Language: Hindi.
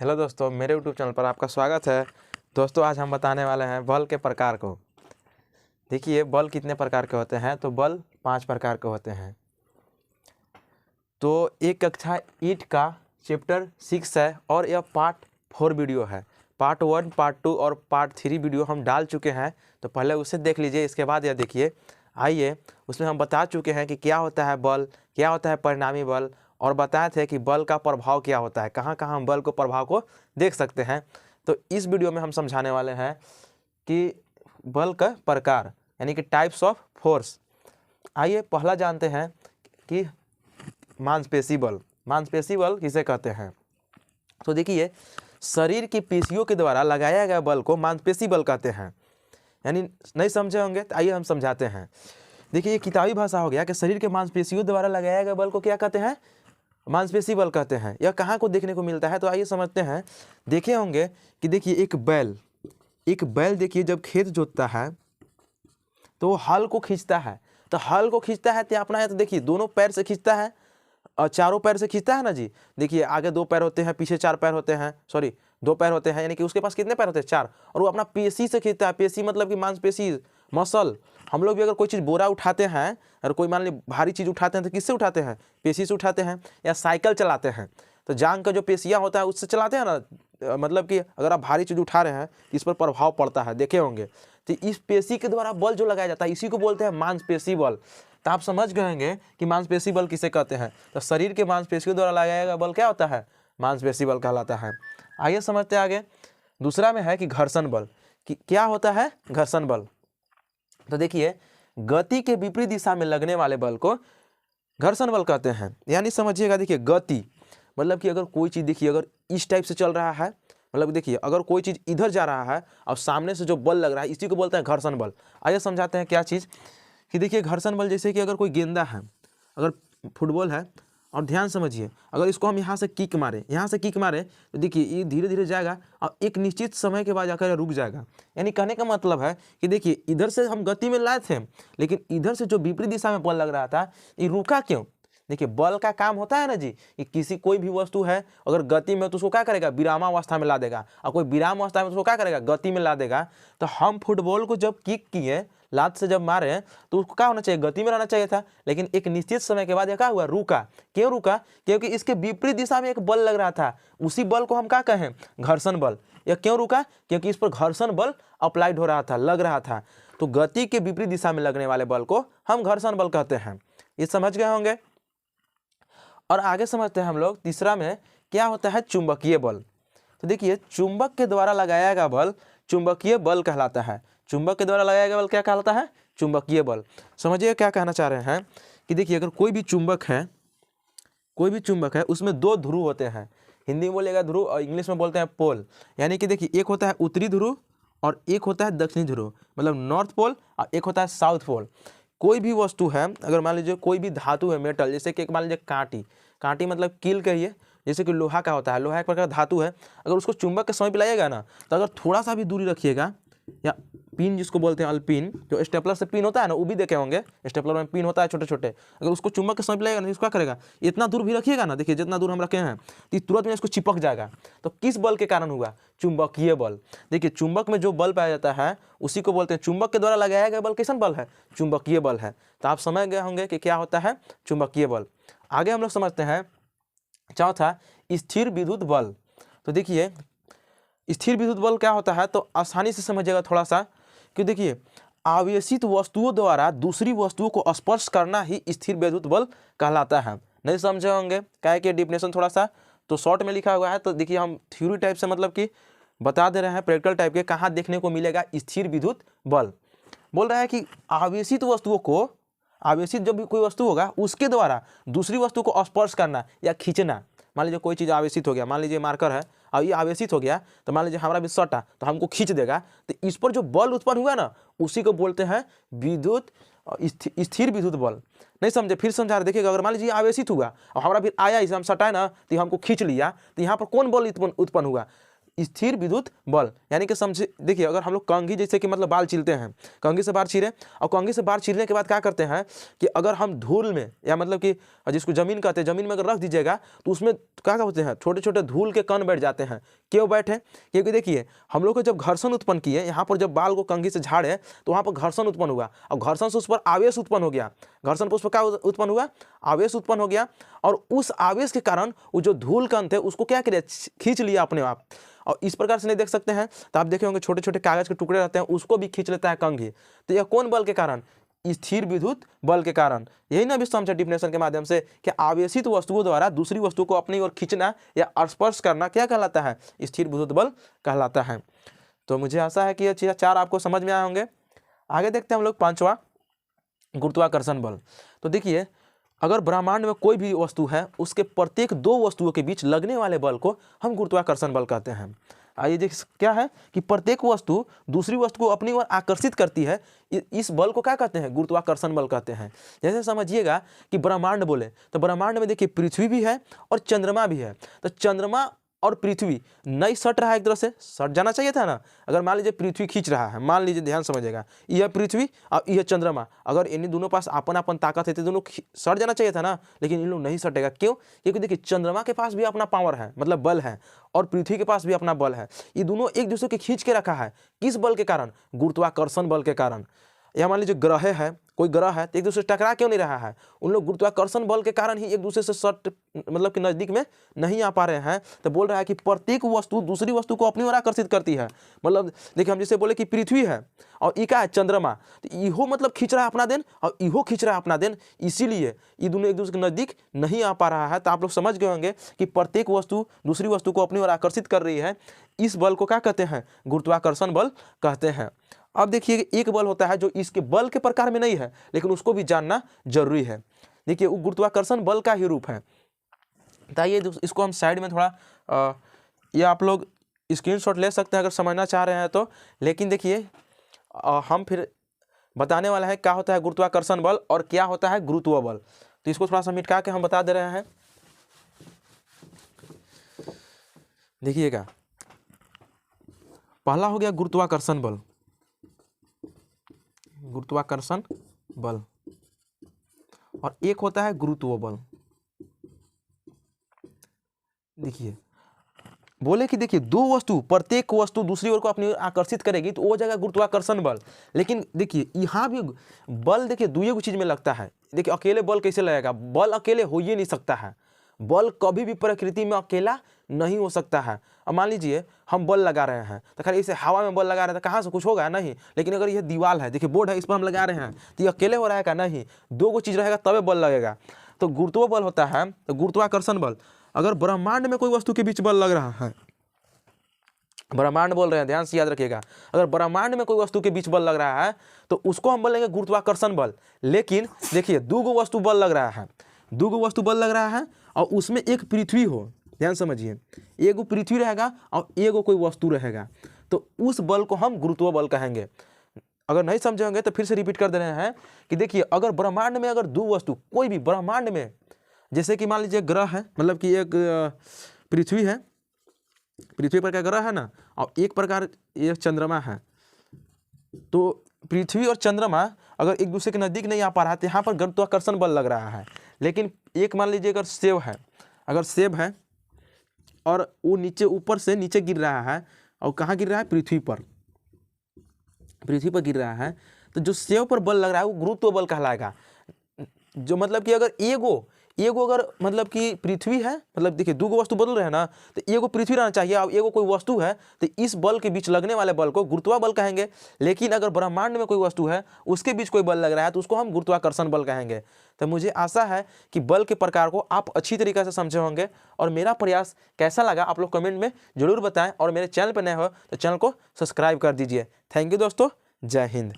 हेलो दोस्तों, मेरे यूट्यूब चैनल पर आपका स्वागत है। दोस्तों, आज हम बताने वाले हैं बल के प्रकार को। देखिए, बल कितने प्रकार के होते हैं। तो बल 5 प्रकार के होते हैं। तो एक कक्षा ईट का चैप्टर 6 है और यह पार्ट 4 वीडियो है। पार्ट 1, पार्ट 2 और पार्ट 3 वीडियो हम डाल चुके हैं, तो पहले उसे देख लीजिए। इसके बाद यह देखिए, आइए, उसमें हम बता चुके हैं कि क्या होता है बल, क्या होता है परिणामी बल, और बताए थे कि बल का प्रभाव क्या होता है, कहाँ कहाँ हम बल को प्रभाव को देख सकते हैं। तो इस वीडियो में हम समझाने वाले हैं कि बल का प्रकार यानी कि टाइप्स ऑफ फोर्स। आइए पहला जानते हैं कि मांसपेशी बल। मांसपेशी बल किसे कहते हैं। तो देखिए, शरीर की पेशियों के द्वारा लगाया गया बल को मांसपेशी बल कहते हैं। यानी नहीं समझे होंगे तो आइए हम समझाते हैं। देखिए, ये किताबी भाषा हो गया कि शरीर के मांसपेशियों द्वारा लगाया गया बल को क्या कहते हैं, मांसपेशी बल कहते हैं। यह कहाँ को देखने को मिलता है, तो आइए समझते हैं। देखे होंगे कि देखिए, एक बैल देखिए, जब खेत जोतता है तो वो हल को खींचता है। तो हल को खींचता है तो अपना है, तो देखिए दोनों पैर से खींचता है और चारों पैर से खींचता है ना जी। देखिए, आगे 2 पैर होते हैं, पीछे 4 पैर होते हैं, 2 पैर होते हैं, यानी कि उसके पास कितने पैर होते हैं, 4। और वो अपना पेशी से खींचता है। पेशी मतलब कि मांसपेशी, मसल। हम लोग भी अगर कोई चीज़ बोरा उठाते हैं, और कोई मान ली भारी चीज़ उठाते हैं, तो किससे उठाते हैं, पेशी से उठाते हैं। या साइकिल चलाते हैं तो जांग का जो पेशियाँ होता है उससे चलाते हैं ना। मतलब कि अगर आप भारी चीज़ उठा रहे हैं, इस पर प्रभाव पड़ता है, देखे होंगे। तो इस पेशी के द्वारा बल जो लगाया जाता है, इसी को बोलते हैं मांसपेशी बल। तो आप समझ गए होंगे कि मांसपेशी बल किसे कहते हैं। तो शरीर के मांसपेशियों द्वारा लगाया गया बल क्या होता है, मांसपेशी बल कहलाता है। आइए समझते हैं आगे। दूसरा में है कि घर्षण बल। कि क्या होता है घर्षण बल। तो देखिए, गति के विपरीत दिशा में लगने वाले बल को घर्षण बल कहते हैं। यानी समझिएगा, देखिए गति मतलब कि अगर कोई चीज़, देखिए अगर इस टाइप से चल रहा है, मतलब देखिए अगर कोई चीज़ इधर जा रहा है और सामने से जो बल लग रहा है, इसी को बोलते हैं घर्षण बल। आइए समझाते हैं क्या चीज़। कि देखिए, घर्षण बल जैसे कि अगर कोई गेंदा है, अगर फुटबॉल है, और ध्यान समझिए, अगर इसको हम यहाँ से किक मारे, तो देखिए ये धीरे धीरे जाएगा और एक निश्चित समय के बाद जाकर रुक जाएगा। यानी कहने का मतलब है कि देखिए, इधर से हम गति में लाए थे, लेकिन इधर से जो विपरीत दिशा में बल लग रहा था, ये रुका क्यों। देखिए, बल का काम होता है ना जी, कि किसी कोई भी वस्तु है अगर गति में, तो उसको क्या करेगा, विरामावस्था में ला देगा, और कोई विरामावस्था में उसको क्या करेगा, गति में ला देगा। तो हम फुटबॉल को जब किक किए, लात से जब मारे, तो उसको क्या होना चाहिए, गति में रहना चाहिए था। लेकिन एक निश्चित समय के बाद यह क्या हुआ, रुका। क्यों रुका, क्योंकि इसके विपरीत दिशा में एक बल लग रहा था। उसी बल को हम क्या कहें, घर्षण बल। यह क्यों रुका, क्योंकि इस पर घर्षण बल अप्लाइड हो रहा था, लग रहा था। तो गति के विपरीत दिशा में लगने वाले बल को हम घर्षण बल कहते हैं। ये समझ गए होंगे। और आगे समझते हैं हम लोग। तीसरा में क्या होता है, चुंबकीय बल। तो देखिए, चुंबक के द्वारा लगाया गया बल चुंबकीय बल कहलाता है। चुंबक के द्वारा लगाया गया बल क्या कहलाता है, चुंबकीय बल। समझिए क्या कहना चाह रहे हैं। कि देखिए, अगर कोई भी चुंबक है, उसमें 2 ध्रुव होते हैं। हिंदी में बोलेगा ध्रुव और इंग्लिश में बोलते हैं पोल। यानी कि देखिए, एक होता है उत्तरी ध्रुव और एक होता है दक्षिणी ध्रुव, मतलब नॉर्थ पोल, और एक होता है साउथ पोल। कोई भी वस्तु है, अगर मान लीजिए कोई भी धातु है, मेटल, जैसे कि एक मान लीजिए कांटी मतलब कील कहिए, जैसे कि लोहा का होता है, लोहा एक प्रकार का धातु है। अगर उसको चुंबक के समय पे लाइएगा ना, तो अगर थोड़ा सा भी दूरी रखिएगा, या पिन जिसको बोलते हैं अलपिन, जो स्टेपलर से पिन होता है ना, वो भी देखे होंगे, स्टेपलर में पिन होता है छोटे छोटे। अगर उसको चुंबक के समय पे लाइएगा ना, इसको क्या करेगा, इतना दूर भी रखिएगा ना, देखिए जितना दूर हम रखे हैं, तो तुरंत में इसको चिपक जाएगा। तो किस बल के कारण हुआ, चुंबकीय बल। देखिए, चुंबक में जो बल पाया जाता है उसी को बोलते हैं, चुंबक के द्वारा लगाया गया बल कैसा बल है, चुंबकीय बल है। तो आप समझ गए होंगे कि क्या होता है चुंबकीय बल। आगे हम लोग समझते हैं चौथा, स्थिर विद्युत बल। तो देखिए, स्थिर विद्युत बल क्या होता है, तो आसानी से समझिएगा थोड़ा सा। कि देखिए, आवेशित वस्तुओं द्वारा दूसरी वस्तुओं को स्पर्श करना ही स्थिर विद्युत बल कहलाता है। नहीं समझे होंगे, क्या है कि डिफिनेशन थोड़ा सा तो शॉर्ट में लिखा हुआ है। तो देखिए, हम थ्योरी टाइप से मतलब कि बता दे रहे हैं, प्रैक्टिकल टाइप के, कहाँ देखने को मिलेगा स्थिर विद्युत बल। बोल रहा है कि आवेशित वस्तुओं को, आवेशित जब भी कोई वस्तु होगा उसके द्वारा दूसरी वस्तु को स्पर्श करना या खींचना। मान लीजिए कोई चीज़ आवेशित हो गया, मान लीजिए मार्कर है और ये आवेशित हो गया, तो मान लीजिए हमारा भी सटा, तो हमको खींच देगा। तो इस पर जो बल उत्पन्न हुआ ना, उसी को बोलते हैं विद्युत स्थिर विद्युत बल। नहीं समझे, फिर समझा रहे, देखिएगा, अगर मान लीजिए आवेशित हुआ और हमारा फिर आया, इसे हम सटाए ना, तो हमको खींच लिया, तो यहाँ पर कौन बल उत्पन्न हुआ, स्थिर विद्युत बल, यानी कि समझे, देखिए अगर हम लोग कंघी जैसे कि मतलब बाल छीलते हैं, कंघी से बाल छीले और कंघी से बाल छीलने के बाद क्या करते हैं कि अगर हम धूल में या मतलब कि जिसको जमीन कहते हैं, जमीन में अगर रख दीजिएगा तो उसमें क्या होते हैं, छोटे छोटे धूल के कण बैठ जाते हैं। क्यों बैठे? क्योंकि देखिए हम लोग को जब घर्षण उत्पन्न किए, यहाँ पर जब बाल को कंघी से झाड़े तो वहाँ पर घर्षण उत्पन्न हुआ और घर्षण से उस पर आवेश उत्पन्न हो गया। घर्षण पर उस पर क्या उत्पन्न हुआ? आवेश उत्पन्न हो गया और उस आवेश के कारण वो जो धूल कण थे उसको क्या किया, खींच लिया अपने आप। और इस प्रकार से नहीं देख सकते हैं तो आप देखे होंगे छोटे छोटे कागज के टुकड़े रहते हैं, उसको भी खींच लेता है कंघी। तो यह कौन बल के कारण? स्थिर विद्युत बल के कारण। यही ना अभी समझा डिफिनेशन के माध्यम से कि आवेशित वस्तुओं द्वारा दूसरी वस्तु को अपनी ओर खींचना या स्पर्श करना क्या कहलाता है? स्थिर विद्युत बल कहलाता है। तो मुझे आशा है कि ये चीज़ 4 आपको समझ में आए होंगे। आगे देखते हैं हम लोग 5वां, गुरुत्वाकर्षण बल। तो देखिए अगर ब्रह्मांड में कोई भी वस्तु है, उसके प्रत्येक 2 वस्तुओं के बीच लगने वाले बल को हम गुरुत्वाकर्षण बल कहते हैं। आइए देख क्या है कि प्रत्येक वस्तु दूसरी वस्तु को अपनी ओर आकर्षित करती है, इस बल को क्या कहते हैं? गुरुत्वाकर्षण बल कहते हैं। जैसे समझिएगा कि ब्रह्मांड बोले तो ब्रह्मांड में देखिए पृथ्वी भी है और चंद्रमा भी है। तो चंद्रमा और पृथ्वी नहीं सट रहा है, एक तरह से सट जाना चाहिए था ना। अगर मान लीजिए पृथ्वी खींच रहा है, मान लीजिए, ध्यान समझिएगा, यह पृथ्वी और यह चंद्रमा, अगर इन्हीं दोनों पास अपन अपन ताकत है तो दोनों सट जाना चाहिए था ना, लेकिन इन लोग नहीं सटेगा। क्यों? क्योंकि देखिए चंद्रमा के पास भी अपना पावर है, मतलब बल है, और पृथ्वी के पास भी अपना बल है। ये दोनों एक दूसरे के खींच के रखा है। किस बल के कारण? गुरुत्वाकर्षण बल के कारण। या मान लीजिए ग्रह है, कोई ग्रह है तो एक दूसरे से टकरा क्यों नहीं रहा है? उन लोग गुरुत्वाकर्षण बल के कारण ही एक दूसरे से सट मतलब कि नजदीक में नहीं आ पा रहे हैं। तो बोल रहा है कि प्रत्येक वस्तु दूसरी वस्तु को अपनी ओर आकर्षित करती है। मतलब देखिए हम जैसे बोले कि पृथ्वी है और ई का है चंद्रमा, तो इहो मतलब खींच रहा है अपना दिन और इहो खींच रहा है अपना दिन, इसीलिए ये दोनों एक दूसरे के नजदीक नहीं आ पा रहा है। तो आप लोग समझ गए होंगे कि प्रत्येक वस्तु दूसरी वस्तु को अपनी ओर आकर्षित कर रही है। इस बल को क्या कहते हैं? गुरुत्वाकर्षण बल कहते हैं। अब देखिए एक बल होता है जो इसके बल के प्रकार में नहीं है, लेकिन उसको भी जानना जरूरी है। देखिए वो गुरुत्वाकर्षण बल का ही रूप है। बताइए इसको हम साइड में थोड़ा ये आप लोग स्क्रीनशॉट ले सकते हैं अगर समझना चाह रहे हैं तो। लेकिन देखिए हम फिर बताने वाला है क्या होता है गुरुत्वाकर्षण बल और क्या होता है गुरुत्व बल। तो इसको थोड़ा सा मिटा के हम बता दे रहे हैं। देखिएगा पहला हो गया गुरुत्वाकर्षण बल, गुरुत्वाकर्षण बल, और एक होता है गुरुत्व बल। देखिए बोले कि देखिए 2 वस्तु, प्रत्येक वस्तु दूसरी ओर को अपनी ओर आकर्षित करेगी तो वो जाएगा गुरुत्वाकर्षण बल। लेकिन देखिए यहाँ भी बल देखिए 2 चीज में लगता है। देखिए अकेले बल कैसे लगेगा? बल अकेले हो ही नहीं सकता है। बल कभी भी प्रकृति में अकेला नहीं हो सकता है। अब मान लीजिए हम बल लगा रहे हैं तो खाली इसे हवा में बल लगा रहे हैं तो कहाँ से कुछ होगा? नहीं। लेकिन अगर यह दीवार है, देखिए बोर्ड है, इस पर हम लगा रहे हैं तो ये अकेले हो रहेगा? नहीं। 2 चीज रहेगा तबे बल लगेगा। तो गुरुत्व बल होता है तो गुरुत्वाकर्षण बल। अगर ब्रह्मांड में कोई वस्तु के बीच बल लग रहा है, ब्रह्मांड बोल रहे हैं, ध्यान से याद रखिएगा, अगर ब्रह्मांड में कोई वस्तु के बीच बल लग रहा है तो उसको हम बोलेंगे गुरुत्वाकर्षण बल। लेकिन देखिए 2 वस्तु बल लग रहा है, 2 वस्तु बल लग रहा है और उसमें एक पृथ्वी हो, ध्यान समझिए, एगो पृथ्वी रहेगा और एगो कोई वस्तु रहेगा, तो उस बल को हम गुरुत्व बल कहेंगे। अगर नहीं समझे होंगे तो फिर से रिपीट कर दे रहे हैं कि देखिए अगर ब्रह्मांड में अगर 2 वस्तु, कोई भी ब्रह्मांड में, जैसे कि मान लीजिए ग्रह है, मतलब कि एक पृथ्वी है, पृथ्वी पर क्या ग्रह है ना, और एक प्रकार ये चंद्रमा है, तो पृथ्वी और चंद्रमा अगर एक दूसरे के नजदीक नहीं आ पा रहा है तो यहाँ पर गुरुत्वाकर्षण बल लग रहा है। लेकिन एक मान लीजिए अगर सेब है, अगर सेब है और वो नीचे, ऊपर से नीचे गिर रहा है और कहाँ गिर रहा है? पृथ्वी पर, पृथ्वी पर गिर रहा है, तो जो सेब पर बल लग रहा है वो गुरुत्व बल कहलाएगा। जो मतलब कि अगर एगो अगर मतलब कि पृथ्वी है, मतलब देखिए 2 वस्तु बदल रहे हैं ना, तो एगो पृथ्वी रहना चाहिए और एगो कोई वस्तु है, तो इस बल के बीच लगने वाले बल को गुरुत्व बल कहेंगे। लेकिन अगर ब्रह्मांड में कोई वस्तु है, उसके बीच कोई बल लग रहा है तो उसको हम गुरुत्वाकर्षण बल कहेंगे। तो मुझे आशा है कि बल के प्रकार को आप अच्छी तरीके से समझे होंगे और मेरा प्रयास कैसा लगा आप लोग कमेंट में जरूर बताएं, और मेरे चैनल पर नए हो तो चैनल को सब्सक्राइब कर दीजिए। थैंक यू दोस्तों, जय हिंद।